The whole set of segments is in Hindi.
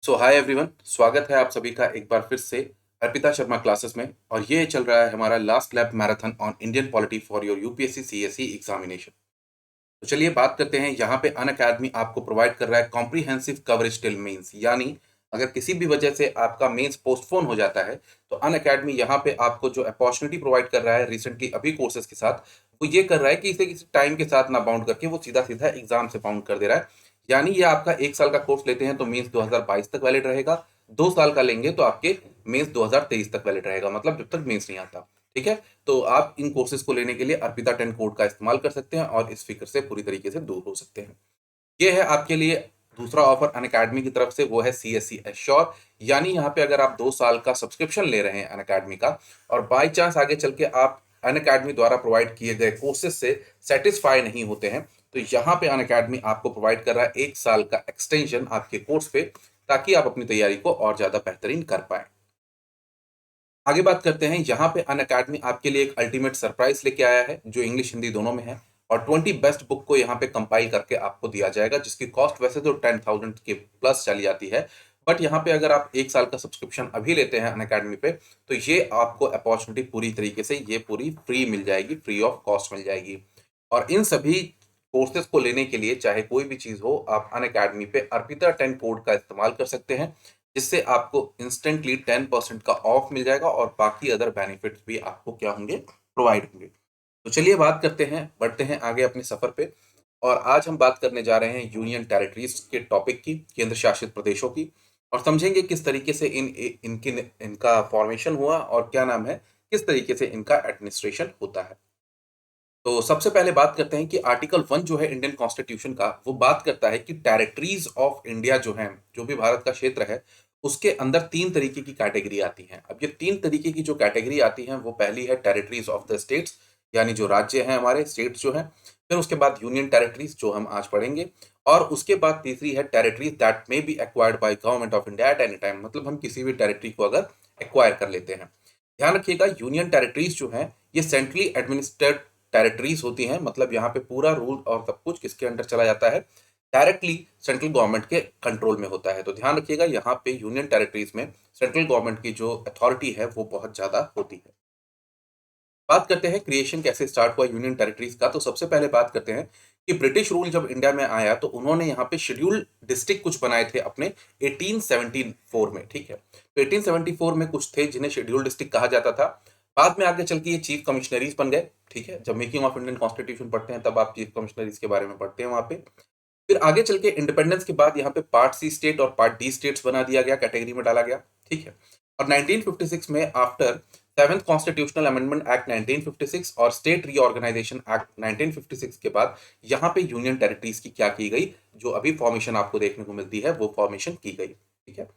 सो हाय एवरीवन, स्वागत है आप सभी का एक बार फिर से अर्पिता शर्मा क्लासेस में। और ये चल रहा है हमारा last lab marathon on Indian polity for your UPSC CSE examination. तो चलिए बात करते हैं। यहाँ पे अन अकेडमी आपको प्रोवाइड कर रहा है कॉम्प्रिहेंसिव कवरेज टिल मेंस, यानी अगर किसी भी वजह से आपका मेंस पोस्टपोन हो जाता है तो अन अकेडमी यहाँ पे आपको जो अपॉर्चुनिटी प्रोवाइड कर रहा है रिसेंटली अभी कोर्सेज के साथ, वो ये कर रहा है कि इसे किसी टाइम के साथ ना बाउंड करके वो सीधा सीधा एग्जाम से बाउंड कर दे रहा है। यानी ये आपका 1 साल का कोर्स लेते हैं तो मेंस 2022 तक वैलिड रहेगा। 2 साल का लेंगे तो आपके मेंस 2023 तक वैलिड रहेगा, मतलब जब तक मेंस नहीं आता। ठीक है, तो आप इन कोर्सेज को लेने के लिए अर्पिता 10 कोड का इस्तेमाल कर सकते हैं और इस फिक्र से पूरी तरीके से दूर हो सकते हैं। ये है आपके लिए दूसरा ऑफर अनअकैडमी की तरफ से, वो है सीएससी एश्योर। यानी यहाँ पे अगर आप 2 साल का सब्सक्रिप्शन ले रहे हैं अनअकैडमी का और बाई चांस आगे चल के आप अनअकैडमी द्वारा प्रोवाइड किए गए कोर्सेज से सेटिस्फाई नहीं होते हैं, तो यहाँ पे अनअकैडमी आपको प्रोवाइड कर रहा है 1 साल का एक्सटेंशन आपके कोर्स पे, ताकि आप अपनी तैयारी को और ज्यादा बेहतरीन कर पाए। आगे बात करते हैं। यहाँ पे अन अकेडमी आपके लिए एक अल्टीमेट सरप्राइज लेके आया है जो इंग्लिश हिंदी दोनों में है। और 20 बेस्ट बुक को यहाँ पे कंपाइल करके आपको दिया जाएगा, जिसकी कॉस्ट वैसे तो 10,000 के प्लस चली जाती है। बट यहाँ पे अगर आप 1 साल का सब्सक्रिप्शन अभी लेते हैं अन अकेडमी पे, तो ये आपको अपॉर्चुनिटी पूरी तरीके से ये पूरी फ्री मिल जाएगी, फ्री ऑफ कॉस्ट मिल जाएगी। और इन सभी कोर्सेज को लेने के लिए चाहे कोई भी चीज हो, आप अन अकेडमी पे अर्पिता 10 कोड का इस्तेमाल कर सकते हैं, जिससे आपको इंस्टेंटली 10% का ऑफ मिल जाएगा और बाकी अदर बेनिफिट्स भी आपको क्या होंगे, प्रोवाइड होंगे। तो चलिए बात करते हैं, बढ़ते हैं आगे अपने सफर पे। और आज हम बात करने जा रहे हैं यूनियन टेरिटरीज के टॉपिक की, केंद्र शासित प्रदेशों की। और समझेंगे किस तरीके से इनकी इनका फॉर्मेशन हुआ और क्या नाम है, किस तरीके से इनका एडमिनिस्ट्रेशन होता है। तो सबसे पहले बात करते हैं कि आर्टिकल 1 जो है इंडियन कॉन्स्टिट्यूशन का, वो बात करता है कि टेरिटरीज ऑफ इंडिया जो है, जो भी भारत का क्षेत्र है, उसके अंदर 3 तरीके की कैटेगरी आती हैं। अब ये 3 तरीके की जो कैटेगरी आती हैं, वो पहली है टेरिटरीज ऑफ द स्टेट्स, यानी जो राज्य हैं हमारे, स्टेट्स जो हैं। फिर उसके बाद यूनियन टेरिटरीज जो हम आज पढ़ेंगे। और उसके बाद तीसरी है territories that may be acquired by government of India at any time, मतलब हम किसी भी टेरिटरी को अगर एक्वायर कर लेते हैं। ध्यान रखिएगा, यूनियन टेरिटरीज जो है ये सेंट्रली एडमिनिस्ट्रेड टेरिटरीज होती हैं, मतलब यहाँ पे पूरा रूल और सब कुछ किसके अंडर चला जाता है, डायरेक्टली सेंट्रल गवर्नमेंट के कंट्रोल में होता है। तो ध्यान रखिएगा, यहाँ पे यूनियन टेरिटरीज में सेंट्रल गवर्नमेंट की जो अथॉरिटी है वो बहुत ज्यादा होती है। बात करते हैं क्रिएशन कैसे स्टार्ट हुआ यूनियन टेरिटरीज का। तो सबसे पहले बात करते हैं कि ब्रिटिश रूल जब इंडिया में आया तो उन्होंने यहाँ पे शेड्यूल डिस्ट्रिक्ट कुछ बनाए थे अपने 1874 में। ठीक है, तो 1874 में कुछ थे जिन्हें शेड्यूल डिस्ट्रिक्ट कहा जाता था। बाद में आगे चल के ये चीफ कमिश्नरीज बन गए। ठीक है, जब मेकिंग ऑफ इंडियन कॉन्स्टिट्यूशन पढ़ते हैं तब आप चीफ कमिश्नरीज के बारे में पढ़ते हैं वहां पे। फिर आगे चल के इंडिपेंडेंस के बाद यहाँ पे पार्ट सी स्टेट और पार्ट डी स्टेट्स बना दिया गया, कैटेगरी में डाला गया। ठीक है, और 1956 में after seventh constitutional amendment act 1956 और स्टेट रीऑर्गेनाइजेशन एक्ट 1956 के बाद यहाँ पे यूनियन टेरिटरीज की क्या की गई, जो अभी फॉर्मेशन आपको देखने को मिलती है वो फॉर्मेशन की गई। ठीक है,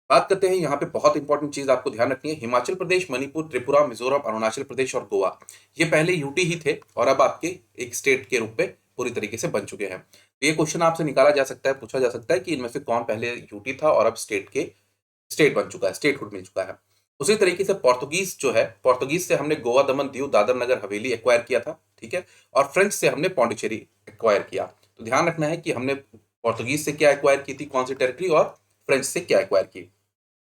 बात करते हैं यहाँ पे बहुत इंपॉर्टेंट चीज आपको ध्यान रखनी है। हिमाचल प्रदेश, मणिपुर, त्रिपुरा, मिजोरम, अरुणाचल प्रदेश और गोवा, ये पहले यूटी ही थे और अब आपके एक स्टेट के रूप में पूरी तरीके से बन चुके हैं। तो ये क्वेश्चन आपसे निकाला जा सकता है, पूछा जा सकता है कि इनमें से कौन पहले यूटी था और अब स्टेट बन चुका है, स्टेटहुड मिल चुका है। उसी तरीके से पोर्तुगीज जो है, पोर्तुगीज से हमने गोवा, दमन, दीव, दादर नगर हवेली एक्वायर किया था। ठीक है, और फ्रेंच से हमने पौंडीचेरी एक्वायर किया। तो ध्यान रखना है कि हमने पोर्तुगीज से क्या एक्वायर की थी, कौन सी टेरिटरी, और फ्रेंच से क्या एक्वायर की,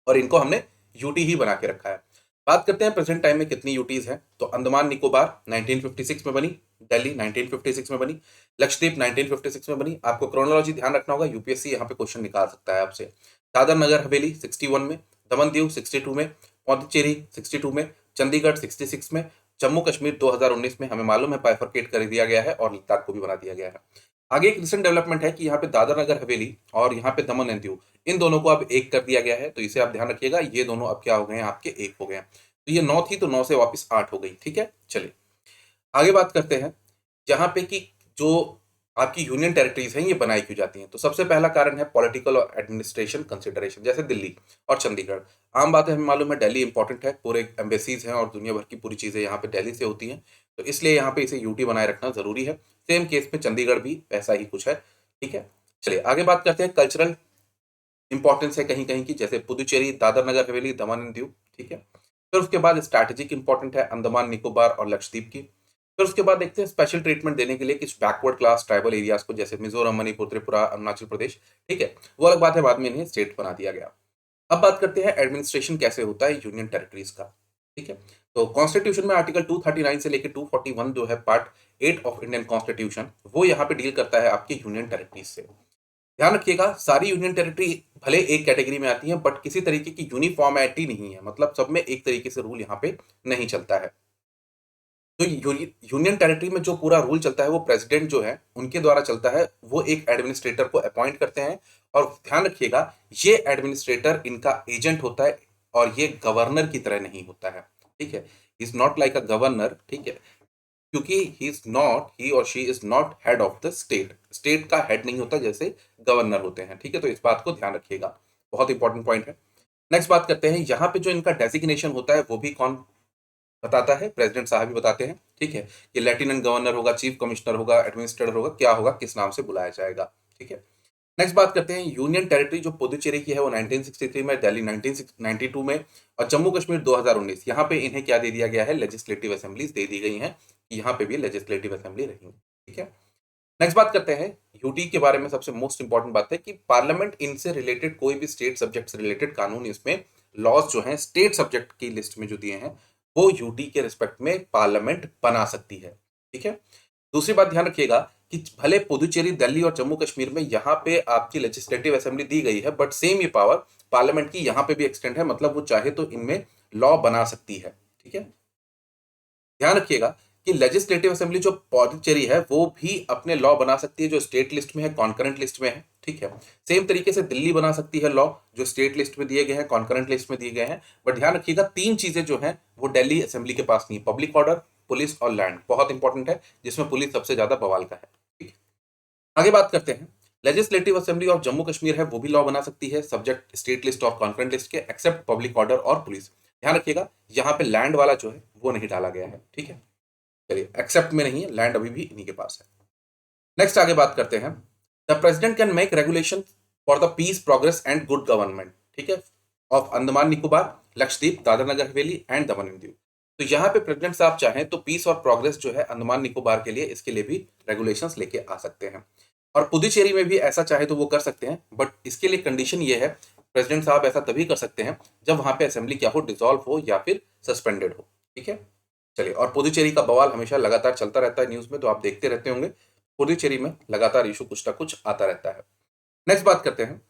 और इनको हमने यूटी ही बना के रखा है। बात करते हैं प्रेजेंट टाइम में कितनी यूटीज हैं। तो अंडमान निकोबार 1956 में बनी, दिल्ली 1956 में बनी, लक्षद्वीप 1956 में बनी। आपको क्रोनोलॉजी ध्यान रखना होगा, यूपीएससी यहाँ पे क्वेश्चन निकाल सकता है आपसे। दादर नगर हवेली 61 में, दमन दीव 62 में, पौंडीचेरी 62 में, चंडीगढ़ 66 में, जम्मू कश्मीर 2019 में हमें मालूम है बाइफरकेट कर दिया गया है और लद्दाख को भी बना दिया गया है। आगे एक रिसेंट डेवलपमेंट है कि यहाँ पे दादर नगर हवेली और यहाँ पे दमन एंड दीव, इन दोनों को अब एक कर दिया गया है। तो इसे आप ध्यान रखिएगा, ये दोनों अब क्या हो गए हैं, आपके एक हो गए हैं। तो ये 9 थी तो 9 से वापस 8 हो गई। ठीक है, चलिए आगे बात करते हैं यहाँ पे कि जो आपकी यूनियन टेरिटरीज हैं ये बनाई क्यों जाती हैं। तो सबसे पहला कारण है पॉलिटिकल और एडमिनिस्ट्रेशन कंसिडरेशन, जैसे दिल्ली और चंडीगढ़। आम बात है, हमें मालूम है दिल्ली इंपॉर्टेंट है, पूरे एम्बेसीज हैं और दुनिया भर की पूरी चीजें यहाँ पे दिल्ली से होती हैं, तो इसलिए यहाँ पे इसे यूटी बनाए रखना जरूरी है। सेम केस में चंडीगढ़ भी वैसा ही कुछ है। ठीक है, चलिए आगे बात करते हैं। कल्चरल इंपॉर्टेंस है कहीं कहीं की, जैसे पुदुचेरी, दादर नगर हवेली, दमन एंड दीव। ठीक है, फिर उसके बाद स्ट्रैटेजिक इंपॉर्टेंट है अंडमान निकोबार और लक्षद्वीप की। फिर उसके बाद देखते हैं स्पेशल ट्रीटमेंट देने के लिए कुछ बैकवर्ड क्लास ट्राइबल एरियाज को, जैसे मिजोरम, मणिपुर, त्रिपुरा, अरुणाचल प्रदेश, ठीक है, वो अलग बात है, बाद में इन्हें स्टेट बना दिया गया। अब बात करते हैं एडमिनिस्ट्रेशन कैसे होता है यूनियन टेरिटरीज का, ठीक है। तो कॉन्स्टिट्यूशन में आर्टिकल 239 से लेकर 241 जो है पार्ट 8 ऑफ इंडियन कॉन्स्टिट्यूशन, वो यहाँ पे डील करता है आपकी यूनियन टेरिटरीज से। ध्यान रखिएगा, सारी यूनियन टेरिटरी भले एक कैटेगरी में आती है, बट किसी तरीके की यूनिफॉर्मेलिटी नहीं है, मतलब सब में एक तरीके से रूल यहाँ पे नहीं चलता है। तो यूनियन टेरिटरी में जो पूरा रूल चलता है वो प्रेसिडेंट जो है उनके द्वारा चलता है, वो एक एडमिनिस्ट्रेटर को अपॉइंट करते हैं। और ध्यान रखिएगा, ये एडमिनिस्ट्रेटर इनका एजेंट होता है और ये गवर्नर की तरह नहीं होता है, ठीक है। Is not like a governor, ठीक है, क्योंकि ही और she is not head of the state, state का हेड नहीं होता जैसे गवर्नर होते हैं, ठीक है। तो इस बात को ध्यान रखिएगा, बहुत इंपॉर्टेंट पॉइंट है। नेक्स्ट बात करते हैं, यहाँ पे जो इनका डेजिग्नेशन होता है वो भी कौन बताता है, प्रेसिडेंट साहब ही बताते हैं, ठीक है। कि लेफ्टिनेंट गवर्नर होगा, चीफ कमिश्नर होगा, एडमिनिस्ट्रेटर होगा, क्या होगा, किस नाम से बुलाया जाएगा, ठीक है। नेक्स्ट बात करते हैं, यूनियन टेरिटरी जो पुदुचेरी की है वो 1963 में, दिल्ली 1992 में, और जम्मू कश्मीर 2019। यहाँ पे इन्हें क्या दे दिया गया है, लेजिस्लेटिव असेंबलीज दे दी गई हैं, यहाँ पे भी लेजिस्लेटिव असेंबली रहेंगी, ठीक है। नेक्स्ट बात करते हैं यूटी के बारे में। सबसे मोस्ट इंपॉर्टेंट बात है कि पार्लियामेंट इनसे रिलेटेड कोई भी स्टेट सब्जेक्ट से रिलेटेड कानून, इसमें लॉज जो हैं स्टेट सब्जेक्ट की लिस्ट में जो दिए हैं वो यूटी के रिस्पेक्ट में पार्लियामेंट बना सकती है, ठीक है। दूसरी बात ध्यान रखिएगा कि भले पुदुचेरी, दिल्ली और जम्मू कश्मीर में यहाँ पे आपकी लेजिस्लेटिव असेंबली दी गई है, बट सेम ये पावर पार्लियामेंट की यहाँ पे भी एक्सटेंड है, मतलब वो चाहे तो इनमें लॉ बना सकती है, ठीक है। ध्यान रखिएगा कि लेजिस्लेटिव असेंबली जो पौंडीचेरी है वो भी अपने लॉ बना सकती है, जो स्टेट लिस्ट में है, कॉन्करेंट लिस्ट में है, ठीक है। सेम तरीके से दिल्ली बना सकती है लॉ, जो स्टेट लिस्ट में दिए गए हैं, कॉन्करेंट लिस्ट में दिए गए हैं। बट ध्यान रखिएगा, तीन चीजें जो हैं वो दिल्ली असेंबली के पास नहीं है, पब्लिक ऑर्डर, पुलिस और लैंड, बहुत इंपॉर्टेंट है, जिसमें पुलिस सबसे ज्यादा बवाल का है, ठीक है। आगे बात करते हैं, legislative assembly of Jammu Kashmir है वो भी लॉ बना सकती है सब्जेक्ट स्टेट लिस्ट और कॉन्करेंट लिस्ट के, एक्सेप्ट पब्लिक ऑर्डर और पुलिस। ध्यान रखिएगा, यहाँ पे लैंड वाला जो है वो नहीं डाला गया है, ठीक है। चलिए, एक्सेप्ट में नहीं है, लैंड अभी भी इन्हीं के पास है। नेक्स्ट आगे बात करते हैं, the president can make regulation for the peace, progress and good government, ठीक है, of Andaman Nicobar, Lakshadweep, Dadra Nagar Haveli and Daman and Diu. तो यहाँ पे प्रेसिडेंट साहब चाहें तो पीस और प्रोग्रेस जो है अंडमान निकोबार के लिए, इसके लिए भी रेगुलेशंस लेके आ सकते हैं। और पुदुचेरी में भी ऐसा चाहे तो वो कर सकते हैं, बट इसके लिए कंडीशन ये है, प्रेसिडेंट साहब ऐसा तभी कर सकते हैं जब वहां पे असेंबली क्या हो, डिसॉल्व हो या फिर सस्पेंडेड हो, ठीक है। चलिए, और पुदुचेरी का बवाल हमेशा लगातार चलता रहता है न्यूज में, तो आप देखते रहते होंगे, पुदुचेरी में लगातार इशू कुछ ना कुछ आता रहता है। नेक्स्ट बात करते हैं,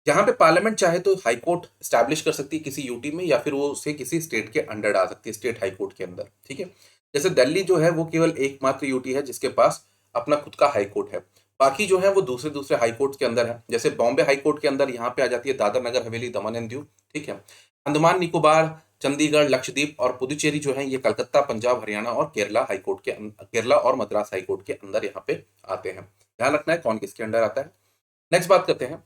यहाँ पे पार्लियामेंट चाहे तो हाई कोर्ट स्टैब्लिश कर सकती है किसी यूटी में, या फिर वो उसे किसी स्टेट के अंडर डाल सकती है, स्टेट हाई कोर्ट के अंदर, ठीक है। जैसे दिल्ली जो है वो केवल एकमात्र यूटी है जिसके पास अपना खुद का हाई कोर्ट है, बाकी जो है वो दूसरे दूसरे हाई कोर्ट के अंदर है। जैसे बॉम्बे हाई कोर्ट के अंदर यहाँ पे आ जाती है दादर नगर हवेली, दमन एंड दीव, ठीक है। अंडमान निकोबार, चंडीगढ़, लक्षद्वीप और पुदुचेरी जो है ये कलकत्ता, पंजाब, हरियाणा और केरला हाई कोर्ट के केरला और मद्रास हाई कोर्ट के अंदर यहाँ पे आते हैं। ध्यान रखना है कौन किसके अंडर आता है। नेक्स्ट बात करते हैं,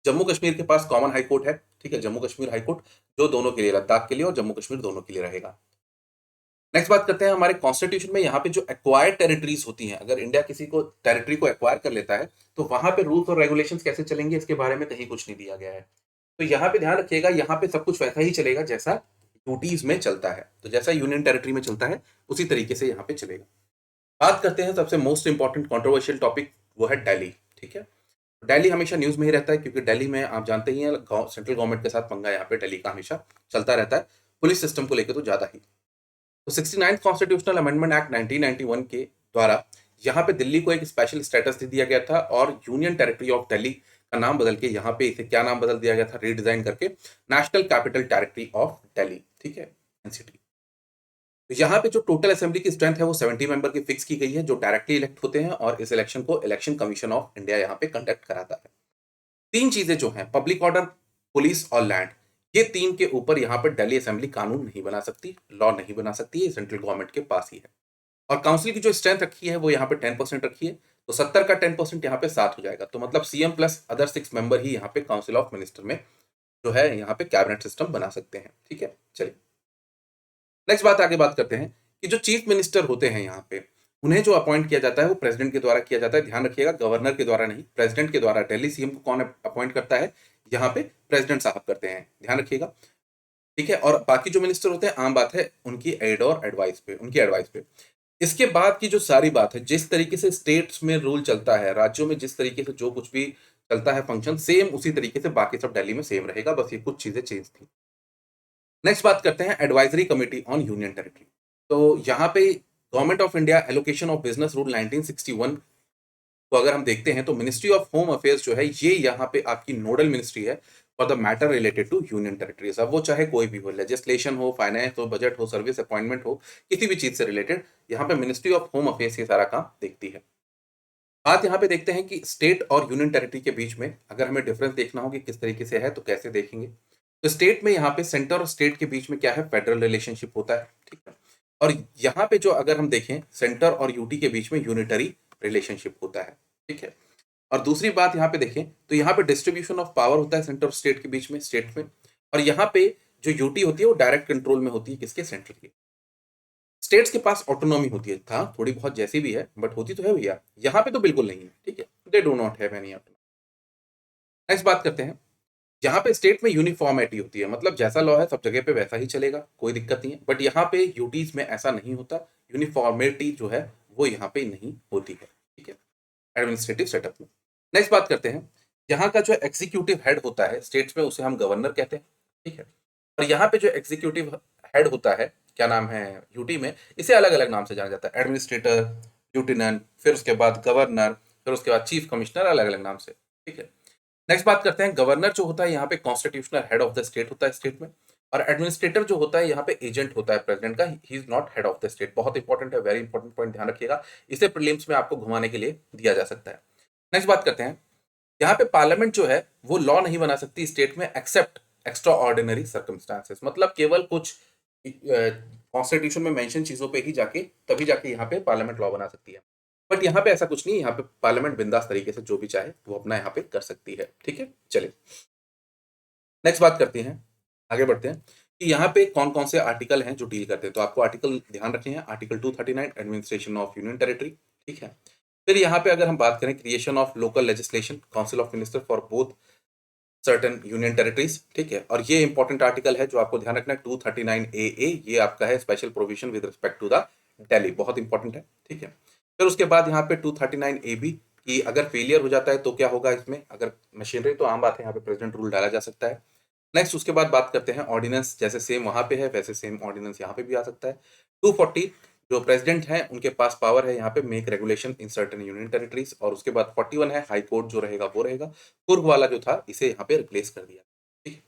जम्मू कश्मीर के पास कॉमन हाई कोर्ट है, ठीक है, जम्मू कश्मीर हाई कोर्ट, जो दोनों के लिए, लद्दाख के लिए और जम्मू कश्मीर दोनों के लिए रहेगा। नेक्स्ट बात करते हैं, हमारे कॉन्स्टिट्यूशन में यहाँ पे जो एक्वायर्ड टेरिटरीज होती हैं, अगर इंडिया किसी को टेरिटरी को एक्वायर कर लेता है तो वहां पे रूल्स और रेगुलेशंस कैसे चलेंगे, इसके बारे में कहीं कुछ नहीं दिया गया है। तो यहाँ पे ध्यान रखिएगा, यहाँ पे सब कुछ वैसा ही चलेगा जैसा यूटीज में चलता है, तो जैसा यूनियन टेरिटरी में चलता है उसी तरीके से यहाँ पे चलेगा। बात करते हैं सबसे मोस्ट इंपॉर्टेंट कंट्रोवर्शियल टॉपिक, वो है दिल्ली, ठीक है। दिल्ली हमेशा न्यूज में ही रहता है, क्योंकि दिल्ली में आप जानते ही हैं सेंट्रल गवर्नमेंट के साथ पंगा यहाँ पे दिल्ली का हमेशा चलता रहता है, पुलिस सिस्टम को लेकर तो ज्यादा ही। तो 69th कॉन्स्टिट्यूशनल अमेंडमेंट एक्ट 1991 के द्वारा यहाँ पे दिल्ली को एक स्पेशल स्टेटस दे दिया गया था, और यूनियन टेरिटरी ऑफ दिल्ली का नाम बदल के यहाँ पे इसे क्या नाम बदल दिया गया था, रीडिजाइन करके national capital territory of Delhi, ठीक है, एनसीटी। तो यहाँ पे जो टोटल असेंबली की स्ट्रेंथ है वो 70 मेंबर की फिक्स की गई है, जो डायरेक्टली इलेक्ट होते हैं, और इस इलेक्शन को इलेक्शन कमीशन ऑफ इंडिया यहाँ पे कंडक्ट कराता है। तीन चीजें जो हैं, पब्लिक ऑर्डर, पुलिस और लैंड, ये तीन के ऊपर यहाँ पर दिल्ली असेंबली कानून नहीं बना सकती, लॉ नहीं बना सकती है, सेंट्रल गवर्नमेंट के पास ही है। और काउंसिल की जो स्ट्रेंथ रखी है वो यहाँ पे 10% रखी है, तो 70 का 10% यहाँ पे 7 हो जाएगा, तो मतलब सीएम प्लस अदर 6 मेंबर ही यहाँ पे काउंसिल ऑफ मिनिस्टर में जो है यहाँ पे कैबिनेट सिस्टम बना सकते हैं, ठीक है। चलिए, नेक्स्ट बात आगे बात करते हैं कि जो चीफ मिनिस्टर होते हैं यहाँ पे, उन्हें जो अपॉइंट किया जाता है वो प्रेसिडेंट के द्वारा किया जाता है। ध्यान रखिएगा, गवर्नर के द्वारा नहीं, प्रेसिडेंट के द्वारा। दिल्ली सीएम को कौन अपॉइंट करता है, यहाँ पे प्रेसिडेंट साहब करते हैं, ध्यान रखिएगा, ठीक है। और बाकी जो मिनिस्टर होते हैं, आम बात है, उनकी एड और एडवाइस पे, उनकी एडवाइस पे। इसके बाद की जो सारी बात है, जिस तरीके से स्टेट्स में रूल चलता है, राज्यों में जिस तरीके से जो कुछ भी चलता है फंक्शन, सेम उसी तरीके से बाकी सब दिल्ली में सेम रहेगा, बस ये कुछ चीजें चेंज थी। नेक्स्ट बात करते हैं advisory committee on union territory. तो यहाँ पे government of India allocation of business rule 1961 को अगर हम देखते हैं तो मिनिस्ट्री ऑफ होम अफेयर्स जो है ये यहाँ पे आपकी नोडल मिनिस्ट्री है for the matter related to union territories. अब वो चाहे कोई भी हो, लेजिस्लेशन हो, फाइनेंस हो, बजट हो, सर्विस अपॉइंटमेंट हो, किसी भी चीज से रिलेटेड यहाँ पे मिनिस्ट्री ऑफ होम अफेयर्स ये सारा काम देखती है। बात यहाँ पे देखते हैं कि स्टेट और यूनियन टेरिटरी के बीच में अगर हमें डिफरेंस देखना हो कि किस तरीके से है तो कैसे देखेंगे। तो स्टेट में यहाँ पे सेंटर और स्टेट के बीच में क्या है, फेडरल रिलेशनशिप होता है, ठीक है। और यहाँ पे जो अगर हम देखें सेंटर और यूटी के बीच में यूनिटरी रिलेशनशिप होता है, ठीक है। और दूसरी बात यहाँ पे देखें तो यहाँ पे डिस्ट्रीब्यूशन ऑफ पावर होता है सेंटर और स्टेट के बीच में, स्टेट में। और यहाँ पे जो यूटी होती है वो डायरेक्ट कंट्रोल में होती है, किसके, सेंटर की। स्टेट्स के पास ऑटोनॉमी होती है, था थोड़ी बहुत जैसी भी है बट होती तो है भैया, यहाँ पे तो बिल्कुल नहीं है, ठीक है। They do not have any autonomy. Next बात करते हैं, यहाँ पे स्टेट में यूनिफॉर्मिटी होती है, मतलब जैसा लॉ है सब जगह पे वैसा ही चलेगा, कोई दिक्कत नहीं है। बट यहाँ पे यूटीज में ऐसा नहीं होता, यूनिफॉर्मिटी जो है वो यहाँ पे नहीं होती है, ठीक है, एडमिनिस्ट्रेटिव सेटअप में। नेक्स्ट बात करते हैं, यहाँ का जो एग्जीक्यूटिव हेड होता है स्टेट्स में उसे हम गवर्नर कहते हैं, ठीक है। और यहाँ पे जो एग्जीक्यूटिव हेड होता है, क्या नाम है, यूटी में इसे अलग अलग नाम से जाना जाता है, एडमिनिस्ट्रेटर, ल्यूटिनेंट, फिर उसके बाद गवर्नर, फिर उसके बाद चीफ कमिश्नर, अलग अलग नाम से, ठीक है। नेक्स्ट बात करते हैं, गवर्नर जो होता है यहाँ पे constitutional head of the state होता है स्टेट में। और एडमिनिस्ट्रेटर जो होता है यहाँ पे एजेंट होता है प्रेसिडेंट का, he is not head of the state. बहुत इंपॉर्टेंट है, वेरी इंपॉर्टेंट पॉइंट, ध्यान रखिएगा, इसे प्रीलिम्स में आपको घुमाने के लिए दिया जा सकता है। नेक्स्ट बात करते हैं, यहाँ पे पार्लियामेंट जो है वो लॉ नहीं बना सकती स्टेट में एक्सेप्ट एक्स्ट्रा ऑर्डिनरी सर्कमस्टांसेस, मतलब केवल कुछ कॉन्स्टिट्यूशन में मेंशन चीजों पे ही जाके तभी जाके यहाँ पे पार्लियामेंट लॉ बना सकती है। बट यहाँ पे ऐसा कुछ नहीं है, यहाँ पे पार्लियामेंट बिंदास तरीके से जो भी चाहे वो अपना यहाँ पे कर सकती है, ठीक है। चलिए नेक्स्ट बात करते हैं, आगे बढ़ते हैं कि यहाँ पे कौन कौन से आर्टिकल हैं जो डील करते हैं। तो आपको आर्टिकल ध्यान रखने हैं, article 239 administration of union territory, ठीक है। फिर यहाँ पे अगर हम बात करें creation of local legislation, council of minister for both certain union territories, ठीक है। और ये इंपॉर्टेंट आर्टिकल है जो आपको ध्यान रखना है, 239 ए, ये आपका है special provision with respect to the Delhi, बहुत इंपॉर्टेंट है, ठीक है। फिर उसके बाद यहाँ पे 239 ए बी कि अगर फेलियर हो जाता है तो क्या होगा इसमें, अगर मशीनरी तो आम बात है, यहाँ पे प्रेसिडेंट रूल डाला जा सकता है। नेक्स्ट उसके बाद बात करते हैं ऑर्डिनेंस, जैसे सेम वहां पे है वैसे सेम ऑर्डिनेंस यहाँ पे भी आ सकता है। 240 जो प्रेसिडेंट है उनके पास पावर है यहाँ पे make regulation in certain union territories. और उसके बाद 41 है हाई कोर्ट जो रहेगा वो रहेगा, पूर्व वाला जो था इसे यहाँ पे रिप्लेस कर दिया, ठीक है।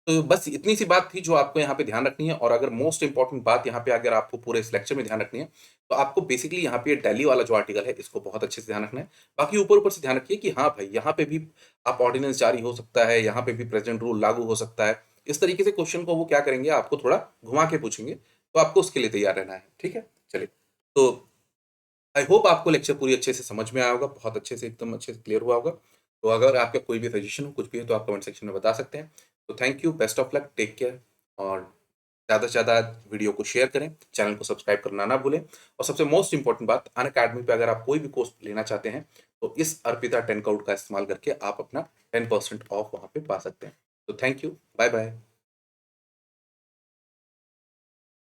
तो बस इतनी सी बात थी जो आपको यहाँ पे ध्यान रखनी है। और अगर मोस्ट इंपॉर्टेंट बात यहाँ पे अगर आपको पूरे इस लेक्चर में ध्यान रखनी है तो आपको बेसिकली यहाँ पे दिल्ली वाला जो आर्टिकल है इसको बहुत अच्छे से ध्यान रखना है। बाकी ऊपर ऊपर से ध्यान रखिए कि हाँ भाई यहाँ पे भी आप ऑर्डिनेंस जारी हो सकता है, यहाँ पे भी प्रेसिडेंट रूल लागू हो सकता है, इस तरीके से क्वेश्चन को वो क्या करेंगे, आपको थोड़ा घुमा के पूछेंगे, तो आपको उसके लिए तैयार रहना है, ठीक है। चलिए, तो आई होप आपको लेक्चर पूरी अच्छे से समझ में आया होगा, बहुत अच्छे से एकदम अच्छे से क्लियर हुआ होगा। तो अगर आपका कोई भी सजेशन हो, कुछ भी है, तो आप कमेंट सेक्शन में बता सकते हैं। तो thank you, best of luck, take care. और ज़्यादा से ज़्यादा वीडियो को शेयर करें, चैनल को सब्सक्राइब करना ना भूलें। और सबसे मोस्ट इंपॉर्टेंट बात, अनअकैडमी पे अगर आप कोई भी कोर्स लेना चाहते हैं तो इस अर्पिता 10 कोड का इस्तेमाल करके आप अपना 10% ऑफ वहाँ पे पा सकते हैं। तो थैंक यू, बाय बाय।